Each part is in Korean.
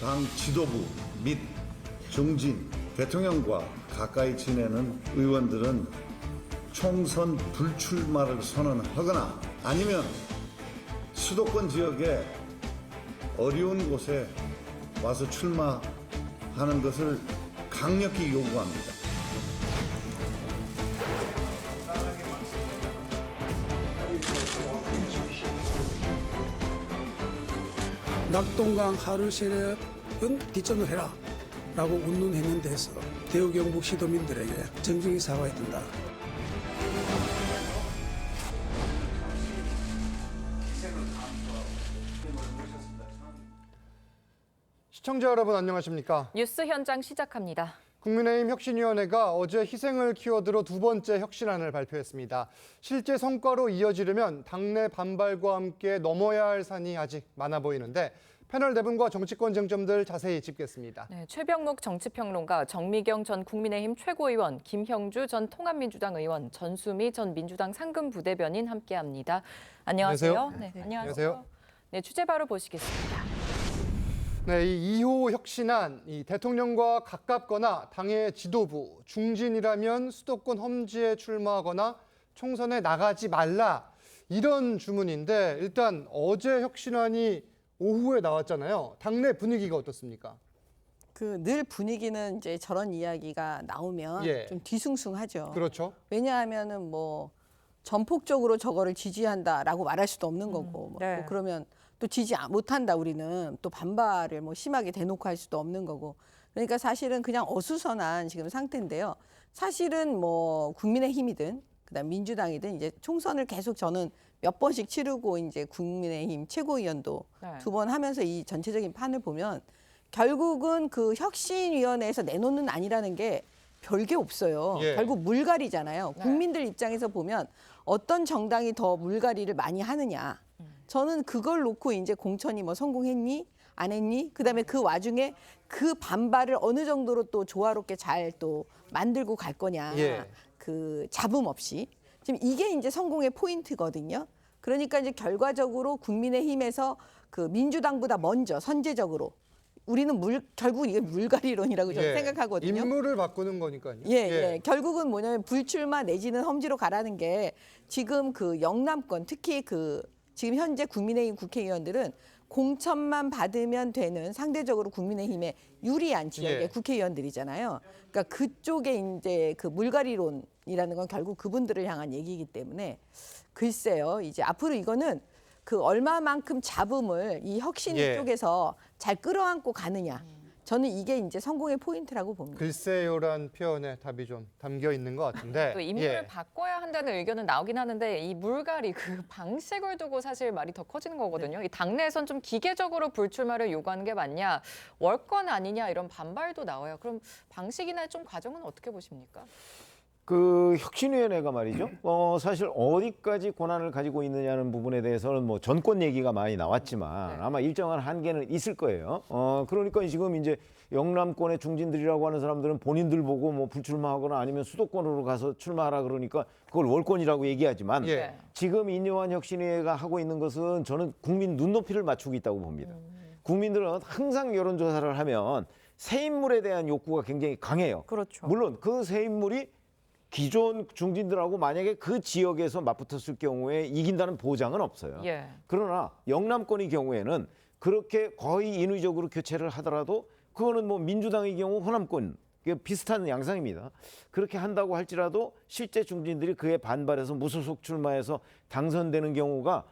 당 지도부 및 중진, 대통령과 가까이 지내는 의원들은 총선 불출마를 선언하거나 아니면 수도권 지역에 어려운 곳에 와서 출마하는 것을 강력히 요구합니다. 낙동강 하류 세력은 뒷전을 해라 라고 운운했는 데서 대우 경북 시도민들에게 정중히 사과해야 된다. 시청자 여러분 안녕하십니까? 뉴스 현장 시작합니다. 국민의힘 혁신위원회가 어제 희생을 키워드로 두 번째 혁신안을 발표했습니다. 실제 성과로 이어지려면 당내 반발과 함께 넘어야 할 산이 아직 많아 보이는데 패널 네 분과 정치권 쟁점들 자세히 짚겠습니다. 네, 최병묵 정치평론가, 정미경 전 국민의힘 최고위원, 김형주 전 통합민주당 의원, 전수미 전 민주당 상근부대변인 함께합니다. 안녕하세요. 안녕하세요. 네, 안녕하세요. 네, 취재 바로 보시겠습니다. 네, 이 2호 혁신안, 이 대통령과 가깝거나 당의 지도부, 중진이라면 수도권 험지에 출마하거나 총선에 나가지 말라 이런 주문인데 일단 어제 혁신안이 오후에 나왔잖아요. 당내 분위기가 어떻습니까? 늘 분위기는 이제 저런 이야기가 나오면 예. 좀 뒤숭숭하죠. 그렇죠. 왜냐하면은 뭐 전폭적으로 저거를 지지한다라고 말할 수도 없는 거고 뭐 네. 또 그러면 또 지지 못한다 우리는 또 반발을 뭐 심하게 대놓고 할 수도 없는 거고 그러니까 사실은 그냥 어수선한 지금 상태인데요. 사실은 뭐 국민의힘이든 그다음 민주당이든 이제 총선을 계속 저는 몇 번씩 치르고 이제 국민의힘 최고위원도 네. 2번 하면서 이 전체적인 판을 보면 결국은 그 혁신위원회에서 내놓는 안이라는 게 별게 없어요. 예. 결국 물갈이잖아요. 네. 국민들 입장에서 보면 어떤 정당이 더 물갈이를 많이 하느냐. 저는 그걸 놓고 이제 공천이 뭐 성공했니? 안 했니? 그다음에 그 와중에 그 반발을 어느 정도로 또 조화롭게 잘 또 만들고 갈 거냐. 예. 그 잡음 없이. 지금 이게 이제 성공의 포인트거든요. 그러니까 이제 결과적으로 국민의힘에서 그 민주당보다 먼저 선제적으로 우리는 결국 이게 물갈이론이라고 저는 예. 생각하거든요. 인물을 바꾸는 거니까요. 예. 결국은 뭐냐면 불출마 내지는 험지로 가라는 게 지금 그 영남권 특히 그 지금 현재 국민의힘 국회의원들은 공천만 받으면 되는 상대적으로 국민의힘에 유리한 지역의 예. 국회의원들이잖아요. 그러니까 그쪽에 이제 그 물갈이론이라는 건 결국 그분들을 향한 얘기이기 때문에 글쎄요. 이제 앞으로 이거는 그 얼마만큼 잡음을 이 혁신 예. 쪽에서 잘 끌어안고 가느냐. 저는 이게 이제 성공의 포인트라고 봅니다. 글쎄요란 표현에 답이 좀 담겨 있는 것 같은데. 또 인물을 예. 바꿔야 한다는 의견은 나오긴 하는데 이 물갈이 그 방식을 두고 사실 말이 더 커지는 거거든요. 이 당내에선 좀 기계적으로 불출마를 요구하는 게 맞냐, 월권 아니냐 이런 반발도 나와요. 그럼 방식이나 좀 과정은 어떻게 보십니까? 그 혁신위원회가 말이죠. 사실 어디까지 권한을 가지고 있느냐는 부분에 대해서는 뭐 전권 얘기가 많이 나왔지만 네. 아마 일정한 한계는 있을 거예요. 그러니까 지금 이제 영남권의 중진들이라고 하는 사람들은 본인들 보고 뭐 불출마하거나 아니면 수도권으로 가서 출마하라 그러니까 그걸 월권이라고 얘기하지만 예. 네. 지금 인요한 혁신위회가 하고 있는 것은 저는 국민 눈높이를 맞추고 있다고 봅니다. 국민들은 항상 여론조사를 하면 새 인물에 대한 욕구가 굉장히 강해요. 그렇죠. 물론 그 새 인물이 기존 중진들하고 만약에 그 지역에서 맞붙었을 경우에 이긴다는 보장은 없어요. 예. 그러나 영남권의 경우에는 그렇게 거의 인위적으로 교체를 하더라도 그거는 뭐 민주당의 경우 호남권 비슷한 양상입니다. 그렇게 한다고 할지라도 실제 중진들이 그에 반발해서 무소속 출마해서 당선되는 경우가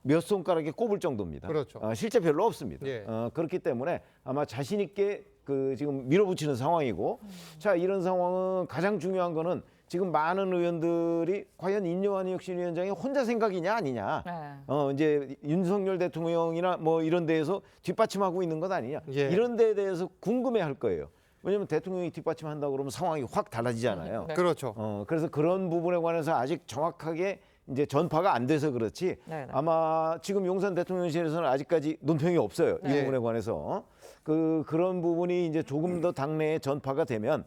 몇 손가락에 꼽을 정도입니다. 그렇죠. 실제 별로 없습니다. 예. 그렇기 때문에 아마 자신 있게 그 지금 밀어붙이는 상황이고, 자 이런 상황은 가장 중요한 거는 지금 많은 의원들이 과연 인요한 혁신위원장이 혼자 생각이냐 아니냐, 네. 이제 윤석열 대통령이나 뭐 이런 데에서 뒷받침하고 있는 것 아니냐, 예. 이런 데에 대해서 궁금해할 거예요. 왜냐하면 대통령이 뒷받침한다 그러면 상황이 확 달라지잖아요. 네. 그렇죠. 그래서 그런 부분에 관해서 아직 정확하게 이제 전파가 안 돼서 그렇지 네네. 아마 지금 용산 대통령실에서는 아직까지 논평이 없어요. 이 네. 부분에 관해서 그런 부분이 이제 조금 더 당내에 전파가 되면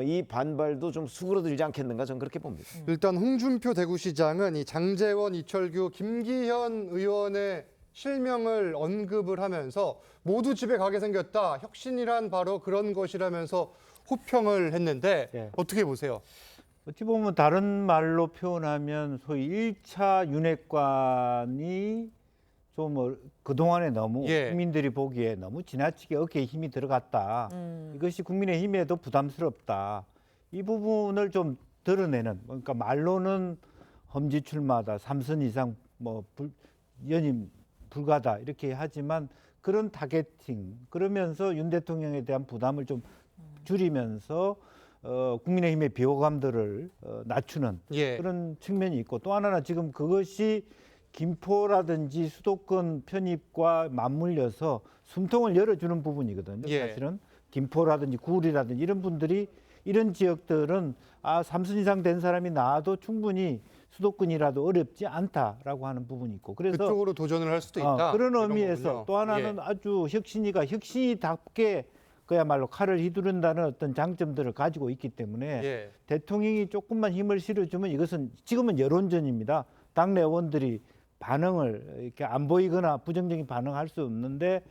이 반발도 좀 수그러들지 않겠는가 저는 그렇게 봅니다. 일단 홍준표 대구시장은 이 장제원, 이철규, 김기현 의원의 실명을 언급을 하면서 모두 집에 가게 생겼다. 혁신이란 바로 그런 것이라면서 호평을 했는데 예. 어떻게 보세요? 어찌 보면 다른 말로 표현하면 소위 1차 윤핵관이 좀 그동안에 너무 예. 국민들이 보기에 너무 지나치게 어깨에 힘이 들어갔다. 이것이 국민의힘에도 부담스럽다. 이 부분을 좀 드러내는, 그러니까 말로는 험지 출마다, 3선 이상 연임 불가다 이렇게 하지만 그런 타겟팅, 그러면서 윤 대통령에 대한 부담을 좀 줄이면서 국민의힘의 비호감들을 낮추는 예. 그런 측면이 있고, 또 하나는 지금 그것이 김포라든지 수도권 편입과 맞물려서 숨통을 열어주는 부분이거든요. 예. 사실은 김포라든지 구울이라든지 이런 분들이, 이런 지역들은 3선 이상 된 사람이 나와도 충분히 수도권이라도 어렵지 않다라고 하는 부분이 있고, 그래서 그쪽으로 도전을 할 수도 있다. 그런 이런 의미에서 거군요. 또 하나는 예. 아주 혁신이답게 그야말로 칼을 휘두른다는 어떤 장점들을 가지고 있기 때문에 예. 대통령이 조금만 힘을 실어주면, 이것은 지금은 여론전입니다. 당내 의원들이 반응을 이렇게 안 보이거나 부정적인 반응할 수 없는데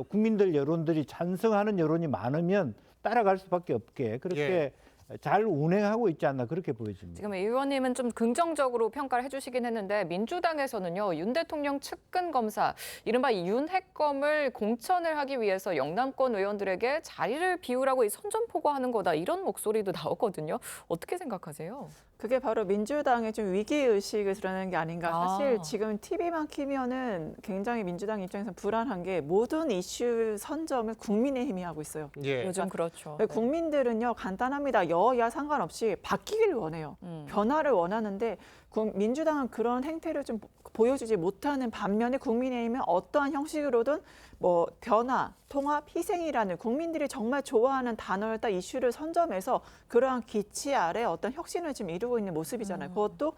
국민들 여론들이 찬성하는 여론이 많으면 따라갈 수밖에 없게 그렇게 예. 잘 운행하고 있지 않나 그렇게 보여집니다. 지금 이 의원님은 좀 긍정적으로 평가를 해주시긴 했는데 민주당에서는요, 윤 대통령 측근 검사, 이른바 이 윤핵검을 공천을 하기 위해서 영남권 의원들에게 자리를 비우라고 이 선전포고하는 거다, 이런 목소리도 나오거든요. 어떻게 생각하세요? 그게 바로 민주당의 좀 위기의식을 드러내는 게 아닌가. 사실 아. 지금 TV만 키면은 굉장히 민주당 입장에서 불안한 게 모든 이슈 선점을 국민의힘이 하고 있어요. 예. 요즘 그렇죠. 국민들은요, 간단합니다. 여야 상관없이 바뀌길 원해요. 변화를 원하는데 민주당은 그런 행태를 좀 보여주지 못하는 반면에 국민의힘은 어떠한 형식으로든 뭐 변화, 통합, 희생이라는 국민들이 정말 좋아하는 단어를 딱 이슈를 선점해서 그러한 기치 아래 어떤 혁신을 지금 이루고 있는 모습이잖아요. 그것도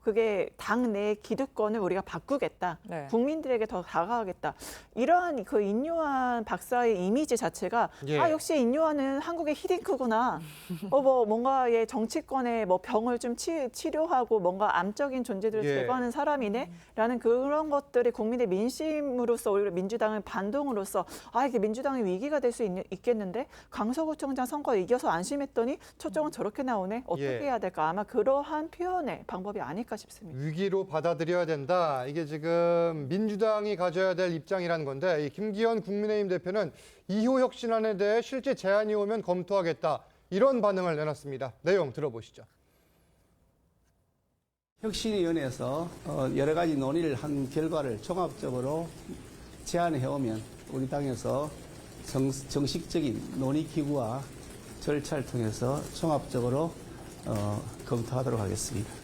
그게 당내 기득권을 우리가 바꾸겠다. 네. 국민들에게 더 다가가겠다. 이러한 그 인요한 박사의 이미지 자체가 예. 역시 인요한은 한국의 히딩크구나. 뭐 뭔가의 정치권의 뭐 병을 좀 치료하고 뭔가 암적인 존재들을 예. 제거하는 사람이네라는 그런 것들이 국민의 민심으로서 오히려 민주당을 반동으로서 이게 민주당의 위기가 될 수 있겠는데 강서구청장 선거 이겨서 안심했더니 초점은 저렇게 나오네. 어떻게 예. 해야 될까? 아마 그러한 표현의 방법이 아닐까 싶습니다. 위기로 받아들여야 된다. 이게 지금 민주당이 가져야 될 입장이라는 건데, 이 김기현 국민의힘 대표는 2호 혁신안에 대해 실제 제안이 오면 검토하겠다. 이런 반응을 내놨습니다. 내용 들어보시죠. 혁신위원회에서 여러 가지 논의를 한 결과를 종합적으로 제안해 오면 우리 당에서 정식적인 논의 기구와 절차를 통해서 종합적으로 검토하도록 하겠습니다.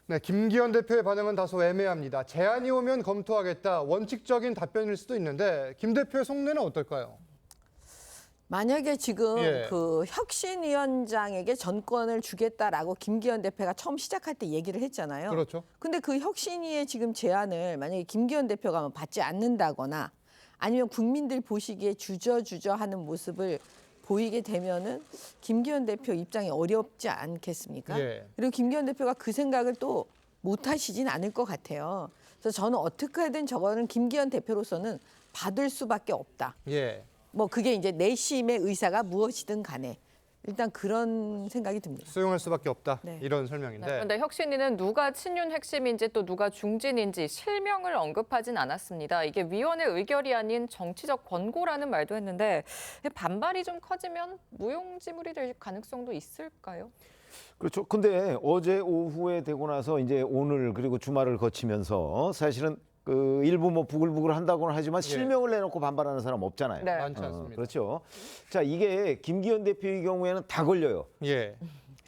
네, 김기현 대표의 반응은 다소 애매합니다. 제안이 오면 검토하겠다. 원칙적인 답변일 수도 있는데 김 대표의 속내는 어떨까요? 만약에 지금 예. 그 혁신위원장에게 전권을 주겠다라고 김기현 대표가 처음 시작할 때 얘기를 했잖아요. 그렇죠. 근데 그 혁신위의 지금 제안을 만약에 김기현 대표가 받지 않는다거나 아니면 국민들 보시기에 주저주저 하는 모습을 보이게 되면은 김기현 대표 입장이 어렵지 않겠습니까? 예. 그리고 김기현 대표가 그 생각을 또 못하시진 않을 것 같아요. 그래서 저는 어떻게든 저거는 김기현 대표로서는 받을 수밖에 없다. 예. 뭐 그게 이제 내심의 의사가 무엇이든 간에 일단 그런 생각이 듭니다. 수용할 수밖에 없다. 네. 이런 네, 설명인데. 그런데 혁신위는 누가 친윤 핵심인지 또 누가 중진인지 실명을 언급하진 않았습니다. 이게 위원회 의결이 아닌 정치적 권고라는 말도 했는데 반발이 좀 커지면 무용지물이 될 가능성도 있을까요? 그렇죠. 근데 어제 오후에 되고 나서 이제 오늘 그리고 주말을 거치면서 사실은 그 일부 뭐 부글부글 한다고는 하지만 실명을 내놓고 반발하는 사람 없잖아요. 네. 많지 않습니다. 그렇죠. 자, 이게 김기현 대표의 경우에는 다 걸려요. 예.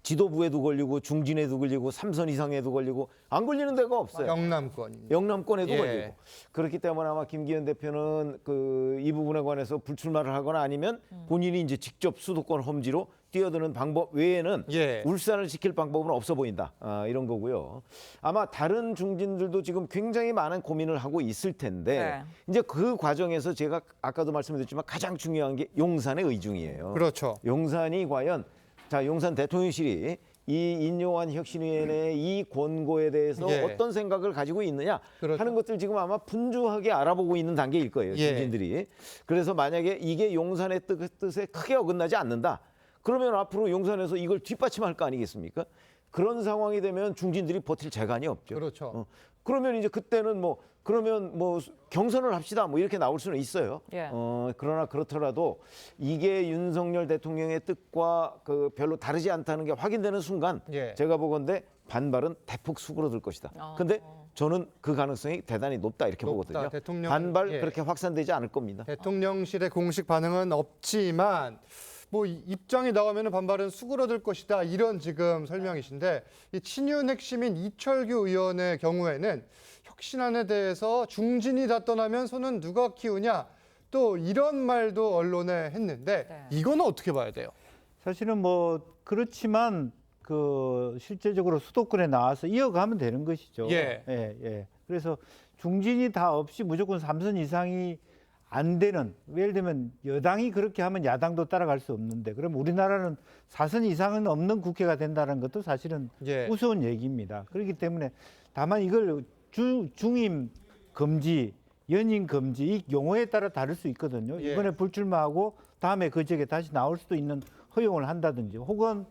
지도부에도 걸리고 중진에도 걸리고 3선 이상에도 걸리고 안 걸리는 데가 없어요. 영남권. 영남권에도 예. 걸리고. 그렇기 때문에 아마 김기현 대표는 그 이 부분에 관해서 불출마를 하거나 아니면 본인이 이제 직접 수도권 험지로 뛰어드는 방법 외에는 예. 울산을 지킬 방법은 없어 보인다. 이런 거고요. 아마 다른 중진들도 지금 굉장히 많은 고민을 하고 있을 텐데 네. 이제 그 과정에서 제가 아까도 말씀드렸지만 가장 중요한 게 용산의 의중이에요. 그렇죠. 용산이 과연 자 용산 대통령실이 이 인요한 혁신위원회의 이 권고에 대해서 예. 어떤 생각을 가지고 있느냐 그렇죠. 하는 것들 지금 아마 분주하게 알아보고 있는 단계일 거예요. 예. 중진들이. 그래서 만약에 이게 용산의 뜻에 크게 어긋나지 않는다. 그러면 앞으로 용산에서 이걸 뒷받침할 거 아니겠습니까? 그런 상황이 되면 중진들이 버틸 재간이 없죠. 그렇죠. 그러면 이제 그때는 그러면 경선을 합시다 이렇게 나올 수는 있어요. 예. 그러나 그렇더라도 이게 윤석열 대통령의 뜻과 별로 다르지 않다는 게 확인되는 순간 예. 제가 보건대 반발은 대폭 수그러들 것이다. 근데 저는 그 가능성이 대단히 높다 이렇게 높다. 보거든요. 대통령- 반발 예. 그렇게 확산되지 않을 겁니다. 대통령실의 공식 반응은 없지만 입장이 나오면 반발은 수그러들 것이다 이런 지금 설명이신데 이 친윤 핵심인 이철규 의원의 경우에는 혁신안에 대해서 중진이 다 떠나면 손은 누가 키우냐 또 이런 말도 언론에 했는데 네. 이거는 어떻게 봐야 돼요? 사실은 그렇지만 실제적으로 수도권에 나와서 이어가면 되는 것이죠. 예. 예. 그래서 중진이 다 없이 무조건 3선 이상이 안 되는, 예를 들면 여당이 그렇게 하면 야당도 따라갈 수 없는데 그럼 우리나라는 4선 이상은 없는 국회가 된다는 것도 사실은 예. 우스운 얘기입니다. 그렇기 때문에 다만 이걸 중임 금지, 연임 금지 이 용어에 따라 다를 수 있거든요. 예. 이번에 불출마하고 다음에 그 지역에 다시 나올 수도 있는 허용을 한다든지 혹은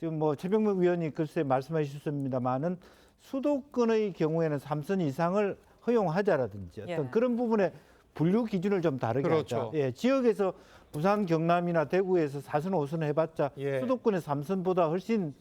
지금 최병목 위원이 글쎄 말씀하셨습니다만은 수도권의 경우에는 3선 이상을 허용하자라든지 어떤 예. 그런 부분에 분류 기준을 좀 다르게 그렇죠. 하자. 예, 지역에서 부산, 경남이나 대구에서 4선, 5선 해봤자 예. 수도권의 3선보다 훨씬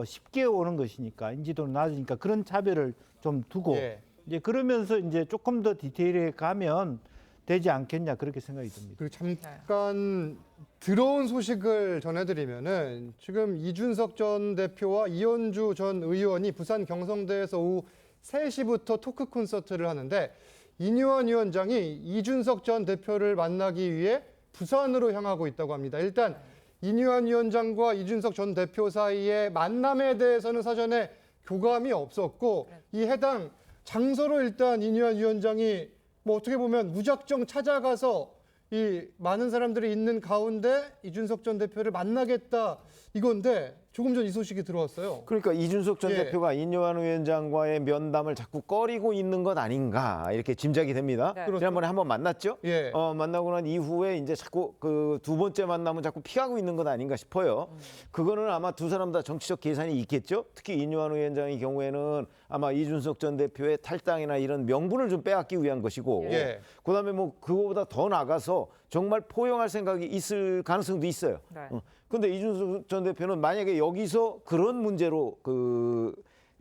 쉽게 오는 것이니까 인지도는 낮으니까 그런 차별을 좀 두고 예. 이제 그러면서 이제 조금 더 디테일에 가면 되지 않겠냐 그렇게 생각이 듭니다. 그리고 잠깐 들어온 소식을 전해드리면은 지금 이준석 전 대표와 이현주 전 의원이 부산 경성대에서 오후 3시부터 토크 콘서트를 하는데 인요한 위원장이 이준석 전 대표를 만나기 위해 부산으로 향하고 있다고 합니다. 일단 인요한 위원장과 이준석 전 대표 사이의 만남에 대해서는 사전에 교감이 없었고 이 해당 장소로 일단 인요한 위원장이 어떻게 보면 무작정 찾아가서 이 많은 사람들이 있는 가운데 이준석 전 대표를 만나겠다 이건데 조금 전 이 소식이 들어왔어요. 그러니까 이준석 전 예. 대표가 인요한 위원장과의 면담을 자꾸 꺼리고 있는 것 아닌가 이렇게 짐작이 됩니다. 네. 그렇죠. 지난번에 한번 만났죠. 예. 만나고 난 이후에 이제 자꾸 그 두 번째 만남은 자꾸 피하고 있는 것 아닌가 싶어요. 그거는 아마 두 사람 다 정치적 계산이 있겠죠. 특히 인요한 위원장의 경우에는 아마 이준석 전 대표의 탈당이나 이런 명분을 좀 빼앗기 위한 것이고, 예. 그다음에 그거보다 더 나가서 정말 포용할 생각이 있을 가능성도 있어요. 네. 근데 이준석 전 대표는 만약에 여기서 그런 문제로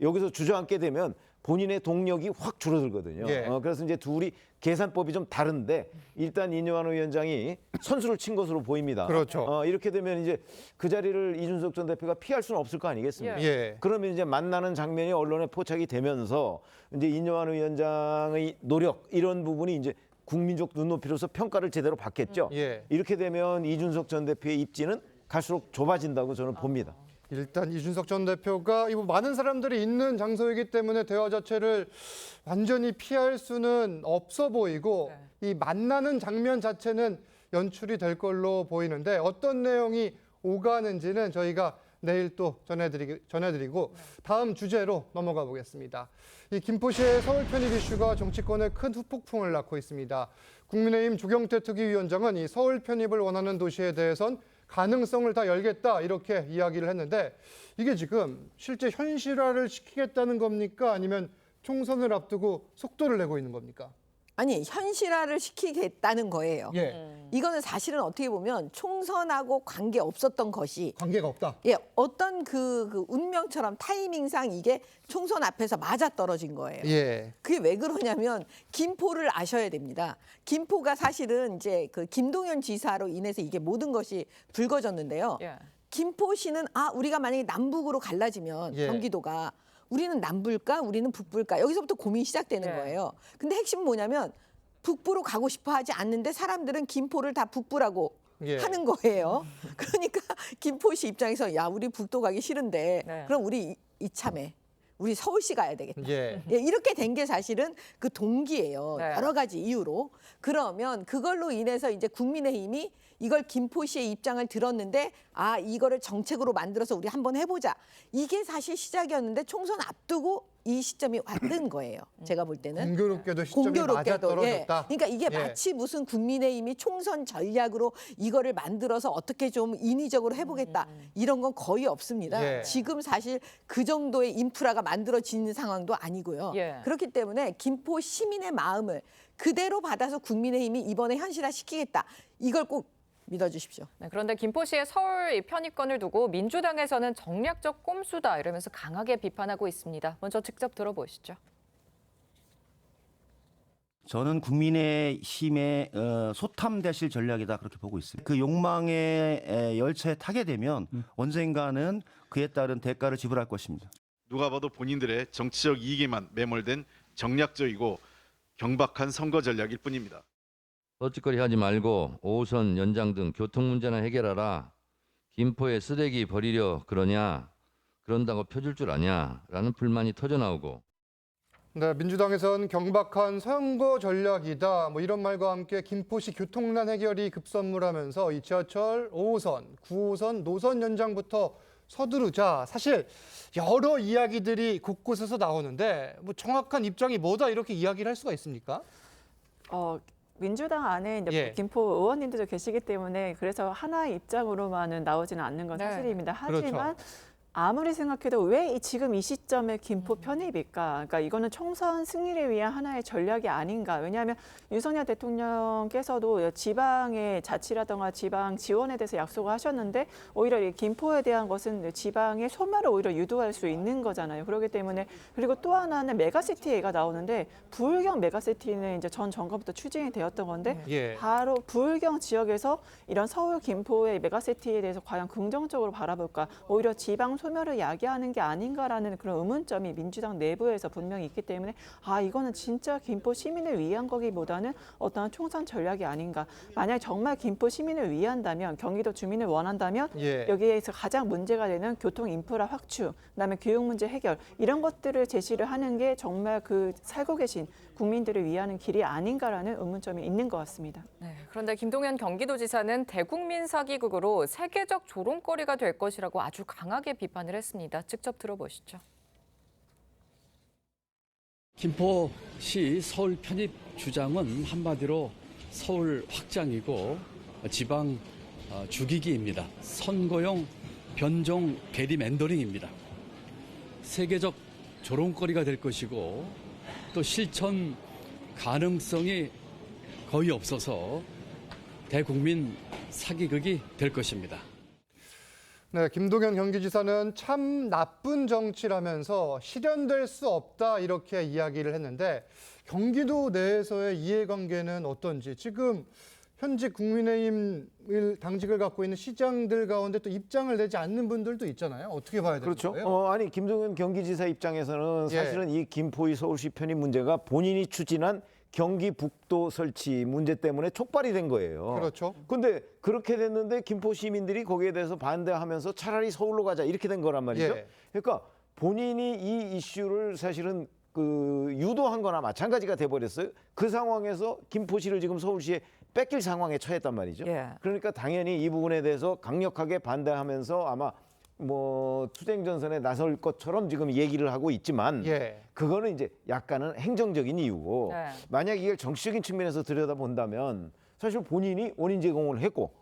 여기서 주저앉게 되면 본인의 동력이 확 줄어들거든요. 예. 그래서 이제 둘이 계산법이 좀 다른데 일단 인요한 위원장이 선수를 친 것으로 보입니다. 그렇죠. 이렇게 되면 이제 그 자리를 이준석 전 대표가 피할 수는 없을 거 아니겠습니까? 예. 그러면 이제 만나는 장면이 언론에 포착이 되면서 이제 인요한 위원장의 노력 이런 부분이 이제 국민적 눈높이로서 평가를 제대로 받겠죠. 예. 이렇게 되면 이준석 전 대표의 입지는 갈수록 좁아진다고 저는 봅니다. 일단 이준석 전 대표가 많은 사람들이 있는 장소이기 때문에 대화 자체를 완전히 피할 수는 없어 보이고 이 만나는 장면 자체는 연출이 될 걸로 보이는데 어떤 내용이 오가는지는 저희가 내일 또 전해드리고 다음 주제로 넘어가 보겠습니다. 이 김포시의 서울 편입 이슈가 정치권에 큰 후폭풍을 낳고 있습니다. 국민의힘 조경태 특위위원장은 이 서울 편입을 원하는 도시에 대해선 가능성을 다 열겠다 이렇게 이야기를 했는데 이게 지금 실제 현실화를 시키겠다는 겁니까? 아니면 총선을 앞두고 속도를 내고 있는 겁니까? 아니 현실화를 시키겠다는 거예요. 예, 이거는 사실은 어떻게 보면 총선하고 관계 없었던 것이 관계가 없다. 어떤 그 운명처럼 타이밍상 이게 총선 앞에서 맞아 떨어진 거예요. 예, 그게 왜 그러냐면 김포를 아셔야 됩니다. 김포가 사실은 이제 그 김동연 지사로 인해서 이게 모든 것이 불거졌는데요. 예. 김포시는 우리가 만약에 남북으로 갈라지면 예. 경기도가 우리는 남부일까 우리는 북부일까 여기서부터 고민이 시작되는 예. 거예요. 근데 핵심 뭐냐면 북부로 가고 싶어 하지 않는데 사람들은 김포를 다 북부라고 예. 하는 거예요. 그러니까 김포시 입장에서 야 우리 북도 가기 싫은데 네. 그럼 우리 이참에 우리 서울시 가야 되겠다. 예. 예, 이렇게 된 게 사실은 그 동기예요. 네. 여러 가지 이유로. 그러면 그걸로 인해서 이제 국민의힘이 이걸 김포시의 입장을 들었는데 아 이거를 정책으로 만들어서 우리 한번 해보자. 이게 사실 시작이었는데 총선 앞두고 이 시점이 왔던 거예요. 제가 볼 때는. 공교롭게도 시점이 맞아 떨어졌다. 그러니까 이게 예. 마치 무슨 국민의힘이 총선 전략으로 이거를 만들어서 어떻게 좀 인위적으로 해보겠다 이런 건 거의 없습니다. 예. 지금 사실 그 정도의 인프라가 만들어지는 상황도 아니고요. 예. 그렇기 때문에 김포 시민의 마음을 그대로 받아서 국민의힘이 이번에 현실화시키겠다. 이걸 꼭 믿어주십시오. 네, 그런데 김포시의 서울 편입권을 두고 민주당에서는 정략적 꼼수다 이러면서 강하게 비판하고 있습니다. 먼저 직접 들어보시죠. 저는 국민의힘의 소탐대실 전략이다 그렇게 보고 있습니다. 그 욕망의 열차에 타게 되면 언젠가는 그에 따른 대가를 지불할 것입니다. 누가 봐도 본인들의 정치적 이익에만 매몰된 정략적이고 경박한 선거 전략일 뿐입니다. 헛짓거리 하지 말고 5호선 연장 등 교통 문제나 해결하라. 김포에 쓰레기 버리려 그러냐? 그런다고 펴줄 줄 아냐? 라는 불만이 터져나오고. 네, 민주당에선 경박한 선거 전략이다. 뭐 이런 말과 함께 김포시 교통난 해결이 급선무라면서 이 지하철 5호선, 9호선 노선 연장부터 서두르자. 사실 여러 이야기들이 곳곳에서 나오는데 뭐 정확한 입장이 뭐다 이렇게 이야기를 할 수가 있습니까? 민주당 안에 이제 예. 김포 의원님들도 계시기 때문에 그래서 하나의 입장으로만은 나오지는 않는 건 네. 사실입니다. 하지만 그렇죠. 아무리 생각해도 왜 지금 이 시점에 김포 편입일까? 그러니까 이거는 총선 승리를 위한 하나의 전략이 아닌가? 왜냐하면 윤석열 대통령께서도 지방의 자치라든가 지방 지원에 대해서 약속을 하셨는데 오히려 이 김포에 대한 것은 지방의 소멸을 오히려 유도할 수 있는 거잖아요. 그렇기 때문에 그리고 또 하나는 메가시티가 나오는데 부울경 메가시티는 이제 전 정권부터 추진이 되었던 건데 예. 바로 부울경 지역에서 이런 서울 김포의 메가시티에 대해서 과연 긍정적으로 바라볼까? 오히려 지방 소멸을 야기하는 게 아닌가라는 그런 의문점이 민주당 내부에서 분명히 있기 때문에 이거는 진짜 김포 시민을 위한 거기보다는 어떤 총선 전략이 아닌가. 만약 정말 김포 시민을 위한다면 경기도 주민을 원한다면 예. 여기에서 가장 문제가 되는 교통 인프라 확충, 그다음에 교육 문제 해결 이런 것들을 제시를 하는 게 정말 그 살고 계신 국민들을 위하는 길이 아닌가라는 의문점이 있는 것 같습니다. 네, 그런데 김동연 경기도지사는 대국민 사기극으로 세계적 조롱거리가 될 것이라고 아주 강하게 비판을 했습니다. 직접 들어보시죠. 김포시 서울 편입 주장은 한마디로 서울 확장이고 지방 죽이기입니다. 선거용 변종 게리맨더링입니다. 세계적 조롱거리가 될 것이고 또 실천 가능성이 거의 없어서 대국민 사기극이 될 것입니다. 네, 김동연 경기지사는 참 나쁜 정치라면서 실현될 수 없다 이렇게 이야기를 했는데 경기도 내에서의 이해관계는 어떤지 지금 현직 국민의힘 당직을 갖고 있는 시장들 가운데 또 입장을 내지 않는 분들도 있잖아요. 어떻게 봐야 되는 그렇죠. 거예요? 아니 김동연 경기지사 입장에서는 예. 사실은 이 김포의 서울시 편입 문제가 본인이 추진한 경기 북도 설치 문제 때문에 촉발이 된 거예요. 그렇죠. 근데 그렇게 됐는데 김포 시민들이 거기에 대해서 반대하면서 차라리 서울로 가자 이렇게 된 거란 말이죠. 예. 그러니까 본인이 이 이슈를 사실은 유도한 거나 마찬가지가 돼버렸어요. 그 상황에서 김포시를 지금 서울시에 뺏길 상황에 처했단 말이죠. 예. 그러니까 당연히 이 부분에 대해서 강력하게 반대하면서 아마 투쟁전선에 나설 것처럼 지금 얘기를 하고 있지만 예. 그거는 이제 약간은 행정적인 이유고 네. 만약 이걸 정치적인 측면에서 들여다본다면 사실 본인이 원인 제공을 했고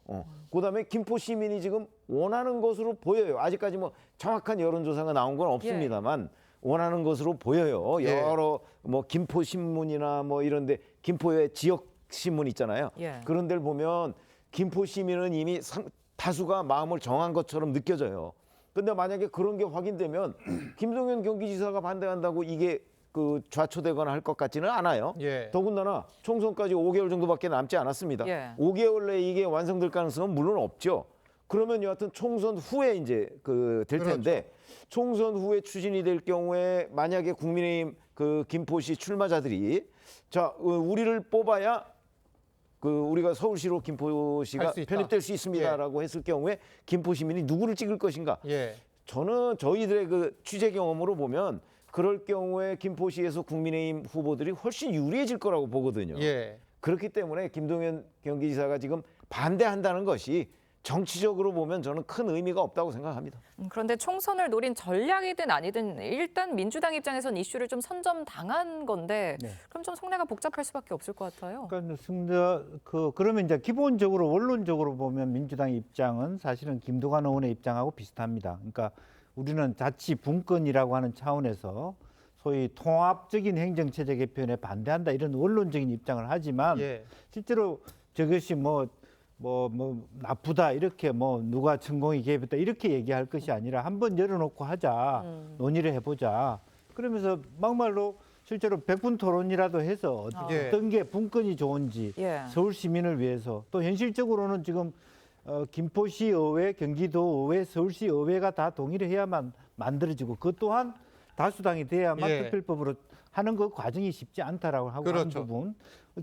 그다음에 김포 시민이 지금 원하는 것으로 보여요. 아직까지 뭐 정확한 여론조사가 나온 건 없습니다만 원하는 것으로 보여요. 예. 여러 김포 신문이나 이런데 김포의 지역 신문 있잖아요. 예. 그런 데를 보면 김포 시민은 이미 다수가 마음을 정한 것처럼 느껴져요. 근데 만약에 그런 게 확인되면 김동연 경기지사가 반대한다고 이게 좌초되거나 할 것 같지는 않아요. 예. 더군다나 총선까지 5개월 정도밖에 남지 않았습니다. 예. 5개월 내에 이게 완성될 가능성은 물론 없죠. 그러면 여하튼 총선 후에 이제 될 텐데 총선 후에 추진이 될 경우에 만약에 국민의힘 김포시 출마자들이 우리를 뽑아야 우리가 서울시로 김포시가 할수 있다. 편입될 수 있습니다라고 했을 경우에 김포 시민이 누구를 찍을 것인가? 예. 저는 저희들의 취재 경험으로 보면 그럴 경우에 김포시에서 국민의힘 후보들이 훨씬 유리해질 거라고 보거든요. 예. 그렇기 때문에 김동연 경기지사가 지금 반대한다는 것이 정치적으로 보면 저는 큰 의미가 없다고 생각합니다. 그런데 총선을 노린 전략이든 아니든 일단 민주당 입장에선 이슈를 좀 선점당한 건데 네. 그럼 좀 속내가 복잡할 수밖에 없을 것 같아요. 그러니까 그러면 이제 기본적으로 원론적으로 보면 민주당 입장은 사실은 김두관 의원의 입장하고 비슷합니다. 그러니까 우리는 자치 분권이라고 하는 차원에서 소위 통합적인 행정체제 개편에 반대한다 이런 원론적인 입장을 하지만 예. 실제로 저것이 뭐 나쁘다 이렇게 뭐 누가 전공이 개입했다 이렇게 얘기할 것이 아니라 한번 열어놓고 하자 논의를 해보자 그러면서 막말로 실제로 100분 토론이라도 해서 예. 어떤 게 분권이 좋은지 예. 서울 시민을 위해서 또 현실적으로는 지금 김포시 의회, 경기도 의회, 서울시 의회가 다 동의를 해야만 만들어지고 그 또한 다수당이 돼야만 예. 특별법으로 하는 그 과정이 쉽지 않다라고 하고 그렇죠. 하는 부분.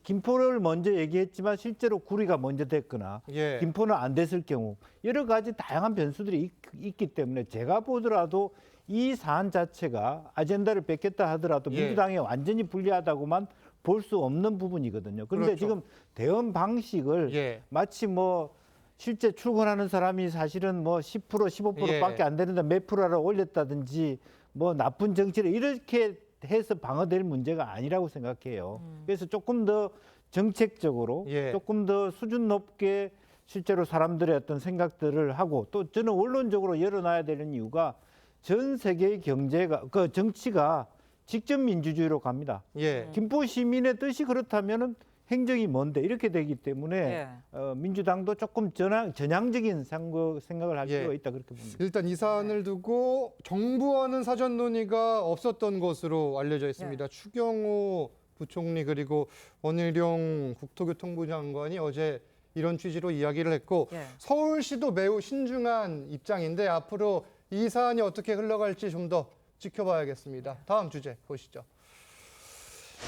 김포를 먼저 얘기했지만 실제로 구리가 먼저 됐거나 예. 김포는 안 됐을 경우 여러 가지 다양한 변수들이 있기 때문에 제가 보더라도 이 사안 자체가 아젠다를 뺏겼다 하더라도 예. 민주당에 완전히 불리하다고만 볼 수 없는 부분이거든요. 그런데 그렇죠. 지금 대응 방식을 예. 마치 뭐 실제 출근하는 사람이 사실은 뭐 10% 15%밖에 예. 안 되는데 몇 프로를 올렸다든지 뭐 나쁜 정치를 이렇게 해서 방어될 문제가 아니라고 생각해요. 그래서 조금 더 정책적으로 예. 조금 더 수준 높게 실제로 사람들의 어떤 생각들을 하고 또 저는 원론적으로 열어놔야 되는 이유가 전 세계의 경제가 그 정치가 직접 민주주의로 갑니다. 예. 김포 시민의 뜻이 그렇다면은 행정이 뭔데 이렇게 되기 때문에 예. 민주당도 조금 전향적인 생각을 할 예. 필요가 있다 그렇게 봅니다. 일단 이 사안을 두고 정부와는 사전 논의가 없었던 것으로 알려져 있습니다. 추경호 부총리 그리고 원희룡 국토교통부 장관이 어제 이런 취지로 이야기를 했고 예. 서울시도 매우 신중한 입장인데 앞으로 이 사안이 어떻게 흘러갈지 좀 더 지켜봐야겠습니다. 다음 주제 보시죠.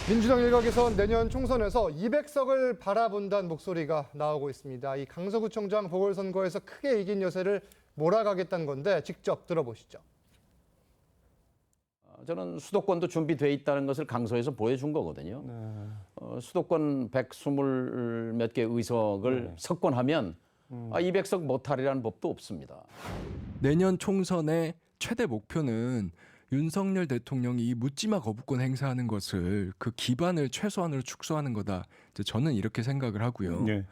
민주당 일각에선 내년 총선에서 200석을 바라본다는 목소리가 나오고 있습니다. 이 강서구청장 보궐선거에서 크게 이긴 여세를 몰아가겠다는 건데 직접 들어보시죠. 저는 수도권도 준비돼 있다는 것을 강서에서 보여준 거거든요. 수도권 120 몇 개 의석을 석권하면 200석 못하리라는 법도 없습니다. 내년 총선의 최대 목표는 윤석열 대통령이 이 묻지마 거부권 행사하는 것을 그 기반을 최소한으로 축소하는 거다. 이제 저는 이렇게 생각을 하고요. 네.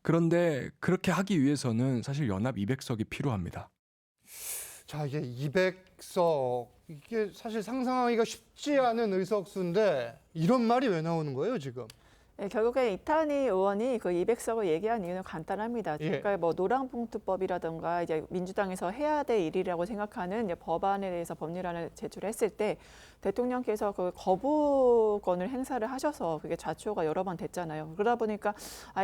그런데 그렇게 하기 위해서는 사실 연합 200석이 필요합니다. 자, 이게 200석 이게 사실 상상하기가 쉽지 않은 의석수인데 이런 말이 왜 나오는 거예요, 지금? 네, 결국에 이탄희 의원이 그 200석을 얘기한 이유는 간단합니다. 예. 그러니까 뭐 노랑봉투법이라든가 이제 민주당에서 해야 될 일이라고 생각하는 이제 법안에 대해서 법률안을 제출했을 때 대통령께서 그 거부권을 행사를 하셔서 그게 좌초가 여러 번 됐잖아요. 그러다 보니까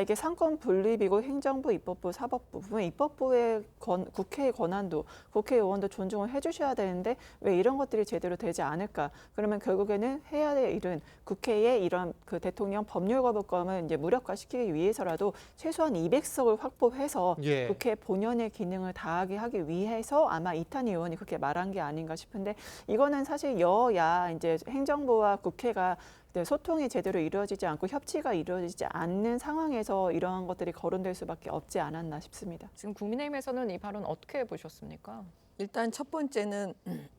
이게 상권 분립이고 행정부, 입법부, 사법부, 보면 입법부의 국회의 권한도 국회의원도 존중을 해주셔야 되는데 왜 이런 것들이 제대로 되지 않을까? 그러면 결국에는 해야 될 일은 국회의 이런 그 대통령 법률 거부권을 이제 무력화시키기 위해서라도 최소한 200석을 확보해서 예. 국회 본연의 기능을 다하게 하기 위해서 아마 이탄희 의원이 그렇게 말한 게 아닌가 싶은데 이거는 사실 여야 이제 행정부와 국회가 소통이 제대로 이루어지지 않고 협치가 이루어지지 않는 상황에서 이러한 것들이 거론될 수밖에 없지 않았나 싶습니다. 지금 국민의힘에서는 이 발언 어떻게 보셨습니까? 일단 첫 번째는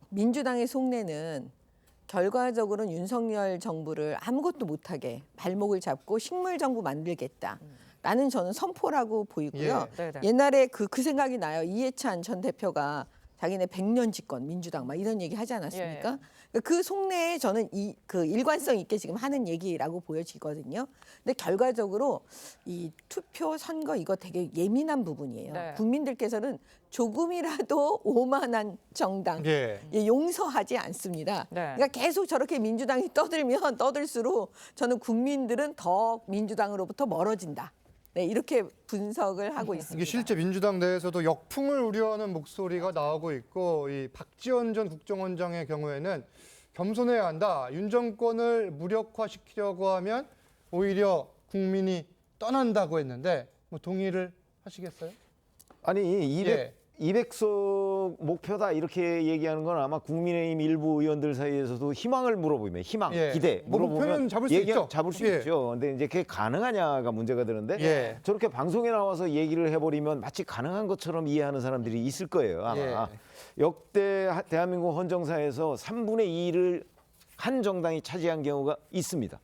민주당의 속내는 결과적으로는 윤석열 정부를 아무것도 못하게 발목을 잡고 식물 정부 만들겠다. 라는 저는 선포라고 보이고요. 예. 네네. 옛날에 그 생각이 나요. 이해찬 전 대표가 자기네 100년 집권 민주당 막 이런 얘기 하지 않았습니까? 그 속내에 저는 그 일관성 있게 지금 하는 얘기라고 보여지거든요. 근데 결과적으로 이 투표 선거 이거 되게 예민한 부분이에요. 네. 국민들께서는 조금이라도 오만한 정당 예. 용서하지 않습니다. 네. 그러니까 계속 저렇게 민주당이 떠들면 떠들수록 저는 국민들은 더 민주당으로부터 멀어진다. 네, 이렇게 분석을 하고 있습니다. 이게 실제 민주당 내에서도 역풍을 우려하는 목소리가 나오고 있고 이 박지원 전 국정원장의 경우에는 겸손해야 한다. 윤 정권을 무력화시키려고 하면 오히려 국민이 떠난다고 했는데 뭐 동의를 하시겠어요? 아니 200석 목표다 이렇게 얘기하는 건 아마 국민의힘 일부 의원들 사이에서도 희망을 물어보면 희망, 예. 기대 뭐 목표는 물어보면 잡을 수 있죠. 잡을 수 예. 있죠. 근데 이제 그게 가능하냐가 문제가 되는데 예. 저렇게 방송에 나와서 얘기를 해버리면 마치 가능한 것처럼 이해하는 사람들이 있을 거예요. 아마 예. 역대 대한민국 헌정사에서 3분의 2를 한 정당이 차지한 경우가 있습니다.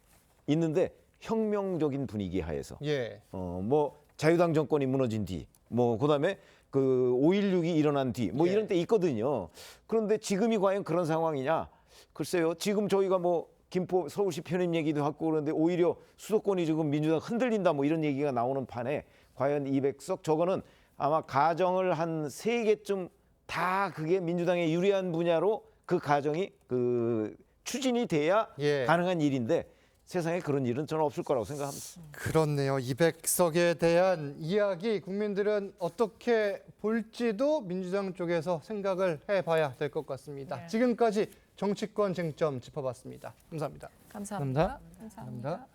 있는데 혁명적인 분위기 하에서 예. 뭐 자유당 정권이 무너진 뒤, 뭐 그다음에 그 5.16이 일어난 뒤, 뭐 예. 이런 때 있거든요. 그런데 지금이 과연 그런 상황이냐? 글쎄요. 지금 저희가 뭐 김포 서울시 편입 얘기도 하고 그런데 오히려 수도권이 지금 민주당 흔들린다 뭐 이런 얘기가 나오는 판에 과연 200석 저거는 아마 가정을 한 3개쯤 다 그게 민주당에 유리한 분야로 그 가정이 그 추진이 돼야 예. 가능한 일인데 세상에 그런 일은 저는 없을 거라고 생각합니다. 그렇네요. 200석에 대한 이야기 국민들은 어떻게 볼지도 민주당 쪽에서 생각을 해봐야 될 것 같습니다. 네. 지금까지 정치권 쟁점 짚어봤습니다. 감사합니다. 감사합니다. 감사합니다.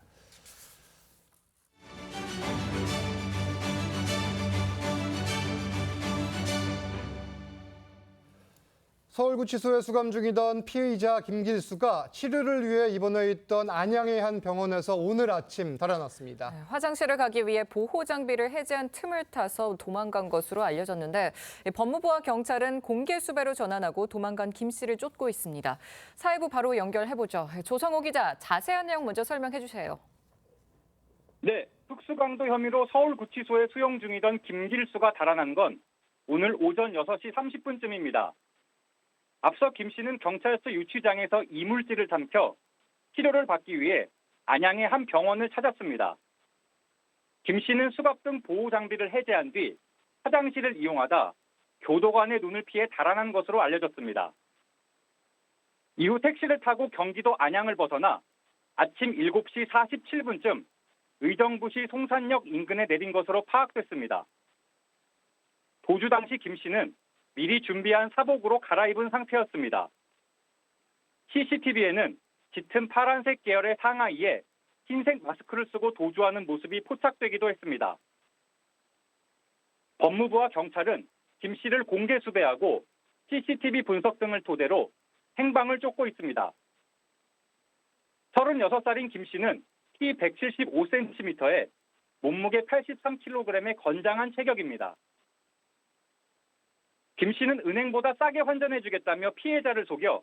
서울구치소에 수감 중이던 피의자 김길수가 치료를 위해 입원해 있던 안양의 한 병원에서 오늘 아침 달아났습니다. 네, 화장실을 가기 위해 보호 장비를 해제한 틈을 타서 도망간 것으로 알려졌는데 법무부와 경찰은 공개 수배로 전환하고 도망간 김 씨를 쫓고 있습니다. 사회부 바로 연결해보죠. 조성호 기자, 자세한 내용 먼저 설명해 주세요. 네, 특수강도 혐의로 서울구치소에 수용 중이던 김길수가 달아난 건 오늘 오전 6시 30분쯤입니다. 앞서 김 씨는 경찰서 유치장에서 이물질을 삼켜 치료를 받기 위해 안양의 한 병원을 찾았습니다. 김 씨는 수갑 등 보호 장비를 해제한 뒤 화장실을 이용하다 교도관의 눈을 피해 달아난 것으로 알려졌습니다. 이후 택시를 타고 경기도 안양을 벗어나 아침 7시 47분쯤 의정부시 송산역 인근에 내린 것으로 파악됐습니다. 도주 당시 김 씨는 미리 준비한 사복으로 갈아입은 상태였습니다. CCTV에는 짙은 파란색 계열의 상하이에 흰색 마스크를 쓰고 도주하는 모습이 포착되기도 했습니다. 법무부와 경찰은 김 씨를 공개 수배하고 CCTV 분석 등을 토대로 행방을 쫓고 있습니다. 36살인 김 씨는 키 175cm에 몸무게 83kg의 건장한 체격입니다. 김 씨는 은행보다 싸게 환전해주겠다며 피해자를 속여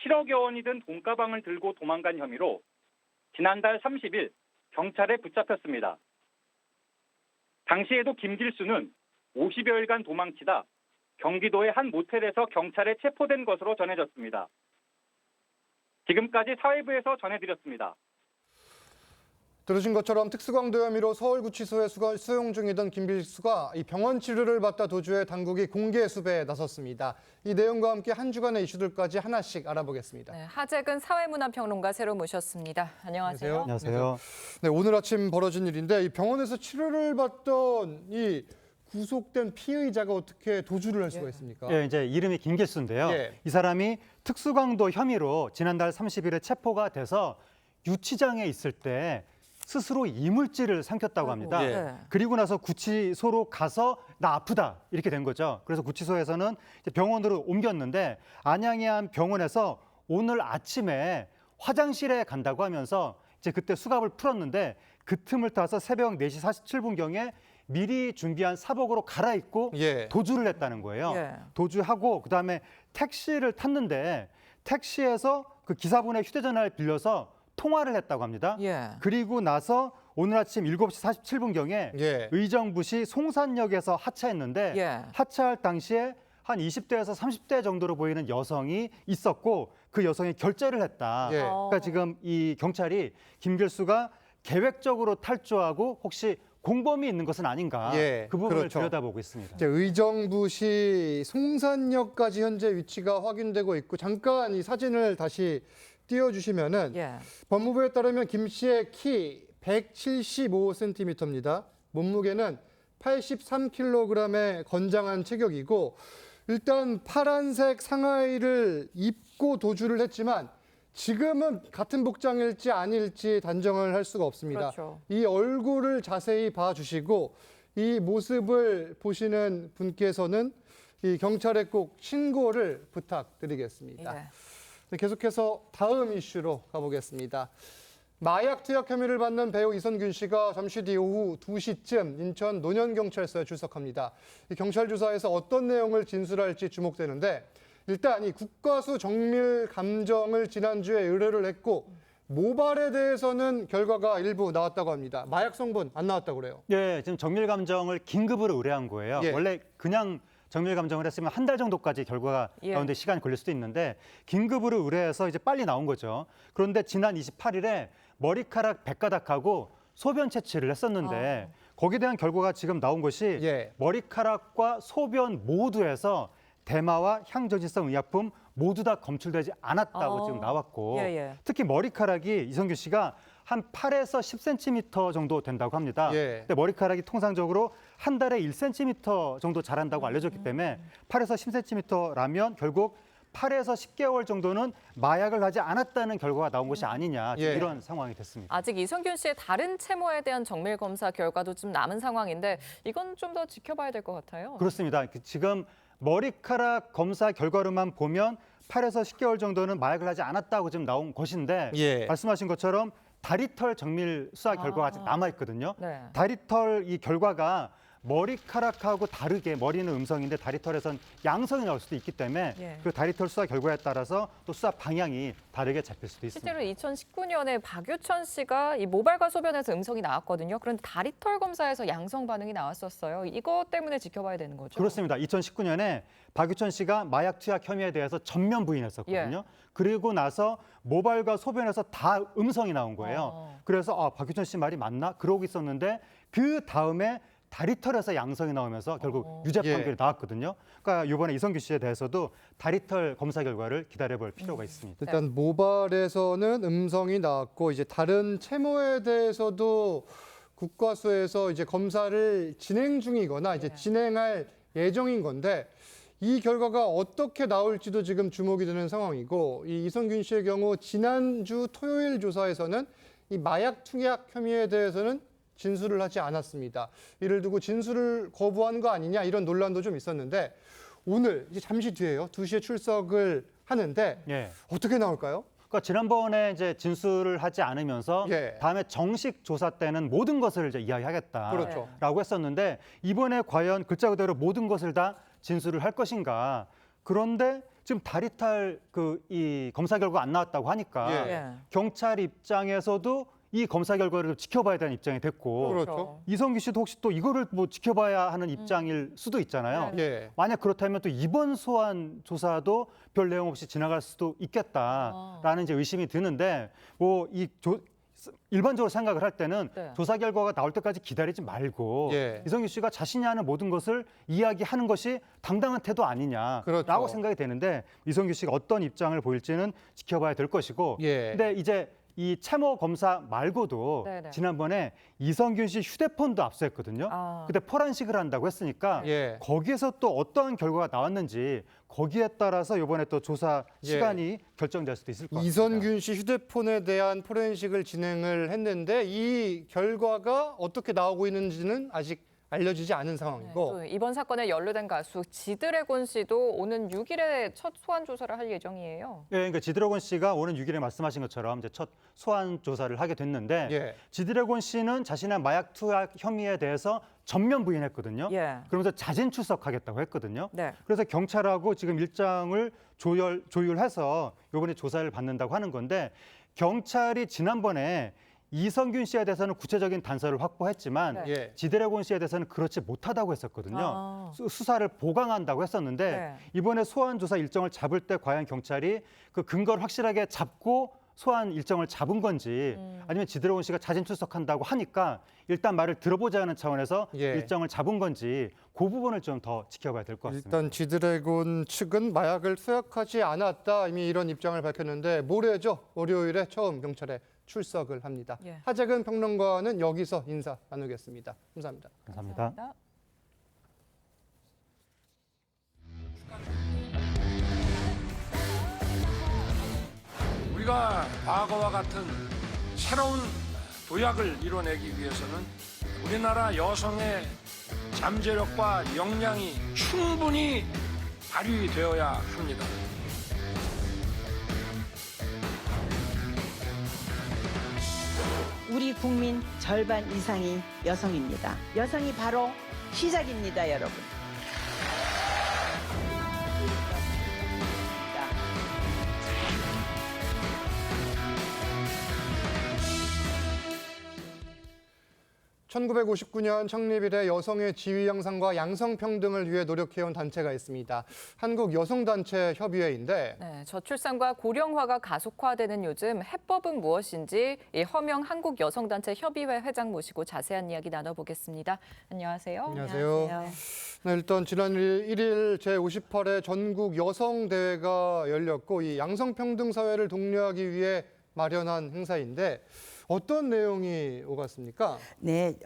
7억여 원이 든 돈가방을 들고 도망간 혐의로 지난달 30일 경찰에 붙잡혔습니다. 당시에도 김길수는 50여일간 도망치다 경기도의 한 모텔에서 경찰에 체포된 것으로 전해졌습니다. 지금까지 사회부에서 전해드렸습니다. 들으신 것처럼 특수강도 혐의로 서울구치소에 수용 중이던 김길수가 이 병원 치료를 받다 도주해 당국이 공개 수배에 나섰습니다. 이 내용과 함께 한 주간의 이슈들까지 하나씩 알아보겠습니다. 네, 하재근 사회문화평론가 새로 모셨습니다. 안녕하세요. 안녕하세요. 네, 오늘 아침 벌어진 일인데 이 병원에서 치료를 받던 이 구속된 피의자가 어떻게 도주를 할 수가 있습니까? 예, 이제 이름이 김길수인데요. 예. 이 사람이 특수강도 혐의로 지난달 30일에 체포가 돼서 유치장에 있을 때 스스로 이물질을 삼켰다고 합니다. 예. 그리고 나서 구치소로 가서 나 아프다 이렇게 된 거죠. 그래서 구치소에서는 이제 병원으로 옮겼는데 안양의 한 병원에서 오늘 아침에 화장실에 간다고 하면서 이제 그때 수갑을 풀었는데 그 틈을 타서 새벽 4시 47분경에 미리 준비한 사복으로 갈아입고 예. 도주를 했다는 거예요. 예. 도주하고 그다음에 택시를 탔는데 택시에서 그 기사분의 휴대전화를 빌려서 통화를 했다고 합니다. 예. 그리고 나서 오늘 아침 7시 47분경에 예. 의정부시 송산역에서 하차했는데 예. 하차할 당시에 한 20대에서 30대 정도로 보이는 여성이 있었고 그 여성이 결제를 했다. 예. 그러니까 지금 이 경찰이 김길수가 계획적으로 탈주하고 혹시 공범이 있는 것은 아닌가 예, 그 부분을 그렇죠. 들여다보고 있습니다. 이제 의정부시 송산역까지 현재 위치가 확인되고 있고 잠깐 이 사진을 다시 띄워주시면은 예. 법무부에 따르면 김 씨의 키 175cm입니다. 몸무게는 83kg의 건장한 체격이고 일단 파란색 상하이를 입고 도주를 했지만 지금은 같은 복장일지 아닐지 단정을 할 수가 없습니다. 그렇죠. 이 얼굴을 자세히 봐주시고 이 모습을 보시는 분께서는 이 경찰에 꼭 신고를 부탁드리겠습니다. 예. 계속해서 다음 이슈로 가보겠습니다. 마약 투약 혐의를 받는 배우 이선균 씨가 잠시 뒤 오후 2시쯤 인천 논현경찰서에 출석합니다. 이 경찰 조사에서 어떤 내용을 진술할지 주목되는데 일단 이 국과수 정밀 감정을 지난주에 의뢰를 했고 모발에 대해서는 결과가 일부 나왔다고 합니다. 마약 성분 안 나왔다고 그래요. 예, 지금 정밀 감정을 긴급으로 의뢰한 거예요. 예. 원래 그냥 정밀 감정을 했으면 한 달 정도까지 결과가 나오는데 시간이 걸릴 수도 있는데 긴급으로 의뢰해서 이제 빨리 나온 거죠. 그런데 지난 28일에 머리카락 100가닥하고 소변 채취를 했었는데 거기에 대한 결과가 지금 나온 것이 머리카락과 소변 모두에서 대마와 향저지성 의약품 모두 다 검출되지 않았다고 지금 나왔고 특히 머리카락이 이선균 씨가 한 8에서 10cm 정도 된다고 합니다. 근데 머리카락이 통상적으로 한 달에 1cm 정도 자란다고 알려졌기 때문에 8에서 10cm라면 결국 8에서 10개월 정도는 마약을 하지 않았다는 결과가 나온 것이 아니냐 이런 상황이 됐습니다. 아직 이선균 씨의 다른 채모에 대한 정밀 검사 결과도 좀 남은 상황인데 이건 좀 더 지켜봐야 될 것 같아요. 그렇습니다. 지금 머리카락 검사 결과로만 보면 8에서 10개월 정도는 마약을 하지 않았다고 지금 나온 것인데 말씀하신 것처럼 다리털 정밀 수사 결과가 아직 남아 있거든요. 다리털 이 결과가 머리카락하고 다르게 머리는 음성인데 다리털에선 양성이 나올 수도 있기 때문에 그 다리털 수사 결과에 따라서 또 수사 방향이 다르게 잡힐 수도 있습니다. 실제로 2019년에 박유천 씨가 이 모발과 소변에서 음성이 나왔거든요. 그런데 다리털 검사에서 양성 반응이 나왔었어요. 이것 때문에 지켜봐야 되는 거죠? 그렇습니다. 2019년에 박유천 씨가 마약 투약 혐의에 대해서 전면 부인했었거든요. 그리고 나서 모발과 소변에서 다 음성이 나온 거예요. 그래서 박유천 씨 말이 맞나? 그러고 있었는데 그 다음에 다리털에서 양성이 나오면서 결국 유죄 판결이 나왔거든요. 그러니까 이번에 이선균 씨에 대해서도 다리털 검사 결과를 기다려볼 필요가 있습니다. 일단 모발에서는 음성이 나왔고 이제 다른 채모에 대해서도 국과수에서 이제 검사를 진행 중이거나 이제 진행할 예정인 건데 이 결과가 어떻게 나올지도 지금 주목이 되는 상황이고 이 이선균 씨의 경우 지난주 토요일 조사에서는 이 마약 투약 혐의에 대해서는 진술을 하지 않았습니다. 이를 두고 진술을 거부한 거 아니냐 이런 논란도 좀 있었는데 오늘 이제 잠시 뒤에요. 2시에 출석을 하는데 어떻게 나올까요? 그러니까 지난번에 이제 진술을 하지 않으면서 다음에 정식 조사 때는 모든 것을 이제 이야기하겠다라고 했었는데 이번에 과연 글자 그대로 모든 것을 다 진술을 할 것인가? 그런데 지금 다리털 이 검사 결과 안 나왔다고 하니까 경찰 입장에서도 이 검사 결과를 지켜봐야 되는 입장이 됐고 이선균 씨도 혹시 또 이거를 뭐 지켜봐야 하는 입장일 수도 있잖아요. 만약 그렇다면 또 이번 소환 조사도 별 내용 없이 지나갈 수도 있겠다라는 이제 의심이 드는데 뭐 일반적으로 생각을 할 때는 조사 결과가 나올 때까지 기다리지 말고 이선균 씨가 자신이 하는 모든 것을 이야기하는 것이 당당한 태도 아니냐라고 생각이 되는데 이선균 씨가 어떤 입장을 보일지는 지켜봐야 될 것이고 근데 이제 이 채모 검사 말고도 지난번에 이선균 씨 휴대폰도 압수했거든요. 그때 포렌식을 한다고 했으니까 거기에서 또 어떠한 결과가 나왔는지 거기에 따라서 이번에 또 조사 시간이 결정될 수도 있을 것 같습니다. 이선균 씨 휴대폰에 대한 포렌식을 진행을 했는데 이 결과가 어떻게 나오고 있는지는 아직 알려지지 않은 상황이고 또 이번 사건에 연루된 가수 지드래곤 씨도 오는 6일에 첫 소환 조사를 할 예정이에요. 그러니까 지드래곤 씨가 오는 6일에 말씀하신 것처럼 이제 첫 소환 조사를 하게 됐는데 지드래곤 씨는 자신의 마약 투약 혐의에 대해서 전면 부인했거든요. 그러면서 자진 출석하겠다고 했거든요. 그래서 경찰하고 지금 일정을 조율해서 이번에 조사를 받는다고 하는 건데 경찰이 지난번에 이선균 씨에 대해서는 구체적인 단서를 확보했지만 지드래곤 씨에 대해서는 그렇지 못하다고 했었거든요. 수사를 보강한다고 했었는데 이번에 소환 조사 일정을 잡을 때 과연 경찰이 그 근거를 확실하게 잡고 소환 일정을 잡은 건지 아니면 지드래곤 씨가 자진 출석한다고 하니까 일단 말을 들어보자는 차원에서 일정을 잡은 건지 그 부분을 좀 더 지켜봐야 될 것 같습니다. 일단 지드래곤 측은 마약을 투약하지 않았다 이미 이런 입장을 밝혔는데 모레죠. 월요일에 처음 경찰에 출석을 합니다. 하재근 평론가는 여기서 인사 나누겠습니다. 감사합니다. 감사합니다. 우리가 과거와 같은 새로운 도약을 이뤄내기 위해서는 우리나라 여성의 잠재력과 역량이 충분히 발휘되어야 합니다. 우리 국민 절반 이상이 여성입니다. 여성이 바로 시작입니다, 여러분. 1959년 창립 이래 여성의 지위 향상과 양성평등을 위해 노력해온 단체가 있습니다. 한국여성단체협의회인데 네, 저출산과 고령화가 가속화되는 요즘 해법은 무엇인지 이 허명 한국여성단체 협의회 회장 모시고 자세한 이야기 나눠보겠습니다. 안녕하세요. 안녕하세요. 네, 일단 지난 1일 제58회 전국 여성대회가 열렸고 이 양성평등 사회를 독려하기 위해 마련한 행사인데 어떤 내용이 오갔습니까? 네,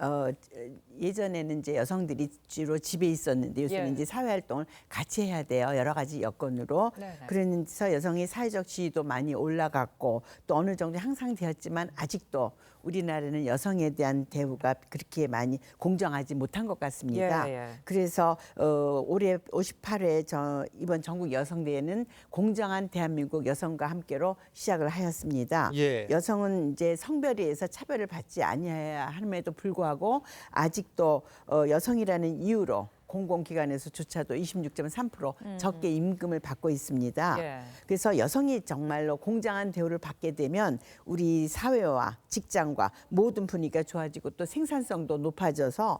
예전에는 이제 여성들이 주로 집에 있었는데 요새는 이제 사회 활동을 같이 해야 돼요. 여러 가지 여건으로. 그래서 여성의 사회적 지위도 많이 올라갔고 또 어느 정도 향상되었지만 아직도 우리나라는 여성에 대한 대우가 그렇게 많이 공정하지 못한 것 같습니다. 그래서 올해 58회 이번 전국 여성대회는 공정한 대한민국 여성과 함께로 시작을 하였습니다. 여성은 이제 성별에 의해서 차별을 받지 아니해야 함에도 불구하고 아직도 여성이라는 이유로 공공기관에서조차도 26.3% 적게 임금을 받고 있습니다. 그래서 여성이 정말로 공정한 대우를 받게 되면 우리 사회와 직장과 모든 분위기가 좋아지고 또 생산성도 높아져서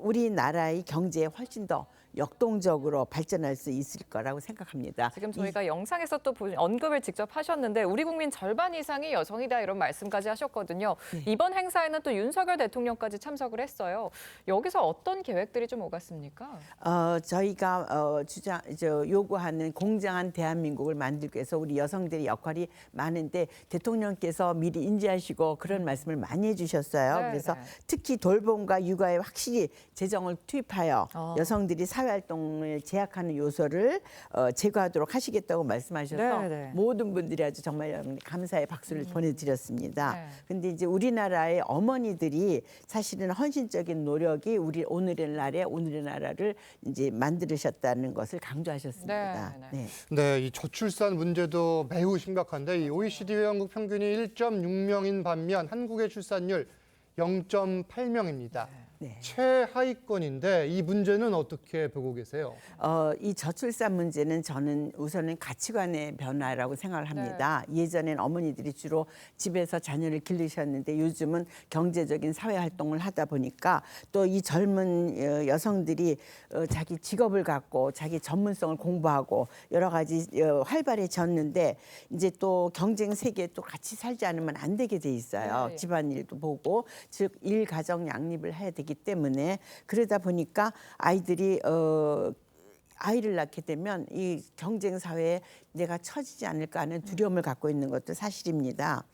우리나라의 경제에 훨씬 더 역동적으로 발전할 수 있을 거라고 생각합니다. 지금 저희가 영상에서 또 언급을 직접 하셨는데 우리 국민 절반 이상이 여성이다 이런 말씀까지 하셨거든요. 이번 행사에는 또 윤석열 대통령까지 참석을 했어요. 여기서 어떤 계획들이 좀 오갔습니까? 저희가 요구하는 공정한 대한민국을 만들기 위해서 우리 여성들의 역할이 많은데 대통령께서 미리 인지하시고 그런 말씀을 많이 해주셨어요. 그래서 특히 돌봄과 육아에 확실히 재정을 투입하여 여성들이 사회활동을 제약하는 요소를 제거하도록 하시겠다고 말씀하셔서 모든 분들이 아주 정말 감사의 박수를 보내드렸습니다. 근데 이제 우리나라의 어머니들이 사실은 헌신적인 노력이 오늘의 나라를 이제 만들으셨다는 것을 강조하셨습니다. 네, 이 저출산 문제도 매우 심각한데 이 OECD 회원국 평균이 1.6명인 반면 한국의 출산율 0.8명입니다. 최하위권인데 이 문제는 어떻게 보고 계세요? 이 저출산 문제는 저는 우선은 가치관의 변화라고 생각을 합니다. 예전엔 어머니들이 주로 집에서 자녀를 기르셨는데 요즘은 경제적인 사회 활동을 하다 보니까 또 이 젊은 여성들이 자기 직업을 갖고 자기 전문성을 공부하고 여러 가지 활발해졌는데 이제 또 경쟁 세계에 또 같이 살지 않으면 안 되게 돼 있어요. 집안일도 보고 즉 일가정 양립을 해야 되기 때문에 그러다 보니까 아이들이 아이를 낳게 되면 이 경쟁 사회에 내가 처지지 않을까 하는 두려움을 갖고 있는 것도 사실입니다.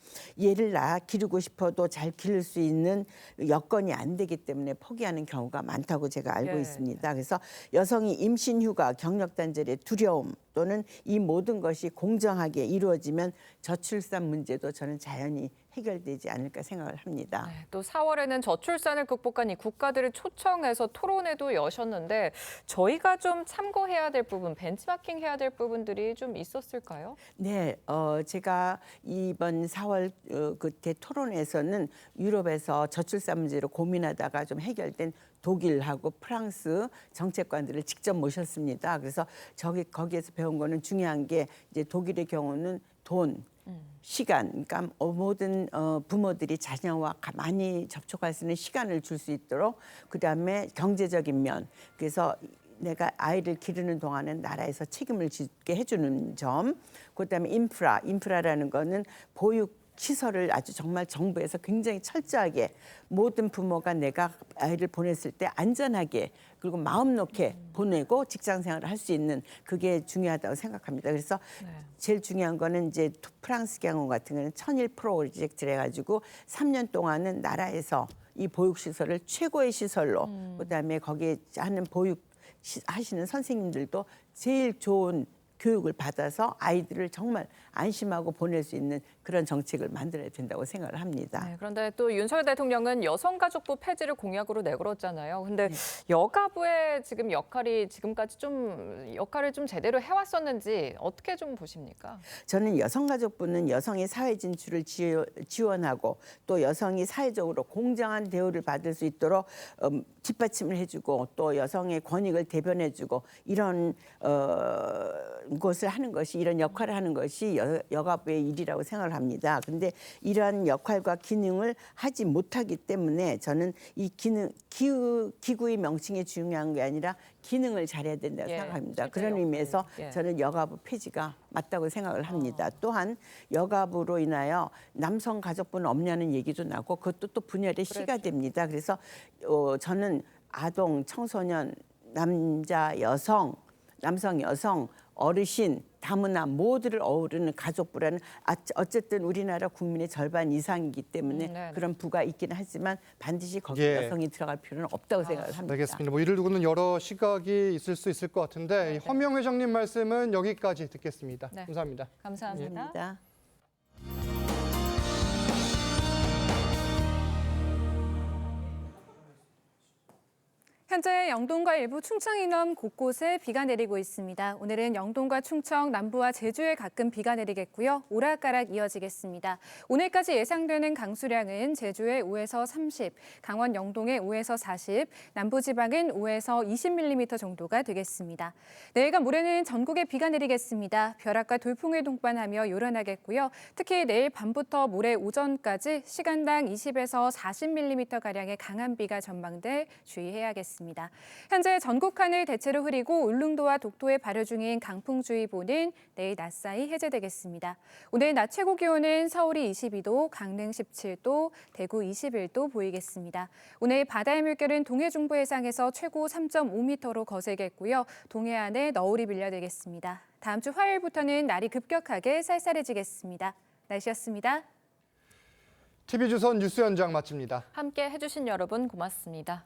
얘를 낳아 기르고 싶어도 잘 기를 수 있는 여건이 안 되기 때문에 포기하는 경우가 많다고 제가 알고 있습니다. 그래서 여성이 임신, 휴가, 경력 단절의 두려움 또는 이 모든 것이 공정하게 이루어지면 저출산 문제도 저는 자연히 해결되지 않을까 생각을 합니다. 또 4월에는 저출산을 극복한 이 국가들을 초청해서 토론회도 여셨는데 저희가 좀 참고해야 될 부분, 벤치마킹 해야 될 부분들이 좀 있었을까요? 네, 제가 이번 4월 그때 토론회에서는 유럽에서 저출산 문제로 고민하다가 좀 해결된 독일하고 프랑스 정책관들을 직접 모셨습니다. 그래서 거기에서 배운 거는 중요한 게 이제 독일의 경우는 돈, 시간, 그러니까 모든 부모들이 자녀와 많이 접촉할 수 있는 시간을 줄 수 있도록 그다음에 경제적인 면, 그래서 내가 아이를 기르는 동안은 나라에서 책임을 지게 해주는 점, 그다음에 인프라라는 거는 보육 시설을 아주 정말 정부에서 굉장히 철저하게 모든 부모가 내가 아이를 보냈을 때 안전하게 그리고 마음 놓게 보내고 직장 생활을 할 수 있는 그게 중요하다고 생각합니다. 그래서 제일 중요한 거는 이제 프랑스 경우 같은 경우는 1001 프로젝트를 해가지고 3년 동안은 나라에서 이 보육시설을 최고의 시설로 그다음에 거기에 하는 보육 하시는 선생님들도 제일 좋은 교육을 받아서 아이들을 정말 안심하고 보낼 수 있는 그런 정책을 만들어야 된다고 생각을 합니다. 네, 그런데 또 윤석열 대통령은 여성가족부 폐지를 공약으로 내걸었잖아요. 근데 여가부의 지금 역할이 지금까지 좀 역할을 좀 제대로 해왔었는지 어떻게 좀 보십니까? 저는 여성가족부는 여성의 사회 진출을 지원하고 또 여성이 사회적으로 공정한 대우를 받을 수 있도록 뒷받침을 해주고 또 여성의 권익을 대변해주고 이런 것을 하는 것이 이런 역할을 하는 것이 여가부의 일이라고 생각을 합니다. 그런데 이러한 역할과 기능을 하지 못하기 때문에 저는 이 기구의 명칭이 중요한 게 아니라 기능을 잘해야 된다고 생각합니다. 그런 의미에서 저는 여가부 폐지가 맞다고 생각을 합니다. 또한 여가부로 인하여 남성 가족부는 없냐는 얘기도 나고 그것도 또 분열의 시가 됩니다. 그래서 저는 아동, 청소년, 남자, 여성, 남성, 여성, 어르신, 다문화 모두를 어우르는 가족부라는 어쨌든 우리나라 국민의 절반 이상이기 때문에 그런 부가 있기는 하지만 반드시 거기 여성이 들어갈 필요는 없다고 생각을 합니다. 알겠습니다. 뭐 이를 두고는 여러 시각이 있을 수 있을 것 같은데 허명 회장님 말씀은 여기까지 듣겠습니다. 감사합니다. 감사합니다. 현재 영동과 일부 충청 이남 곳곳에 비가 내리고 있습니다. 오늘은 영동과 충청, 남부와 제주에 가끔 비가 내리겠고요. 오락가락 이어지겠습니다. 오늘까지 예상되는 강수량은 제주에 5에서 30, 강원 영동에 5에서 40, 남부지방은 5에서 20mm 정도가 되겠습니다. 내일과 모레는 전국에 비가 내리겠습니다. 벼락과 돌풍을 동반하며 요란하겠고요. 특히 내일 밤부터 모레 오전까지 시간당 20에서 40mm가량의 강한 비가 전망돼 주의해야겠습니다. 현재 전국 하늘 대체로 흐리고 울릉도와 독도에 발효 중인 강풍주의보는 내일 낮 사이 해제되겠습니다. 오늘 낮 최고 기온은 서울이 22도, 강릉 17도, 대구 21도 보이겠습니다. 오늘 바다의 물결은 동해 중부 해상에서 최고 3.5m로 거세겠고요. 동해안에 너울이 밀려들겠습니다. 다음 주 화요일부터는 날이 급격하게 쌀쌀해지겠습니다. 날씨였습니다. TV조선 뉴스 현장 마칩니다. 함께 해주신 여러분 고맙습니다.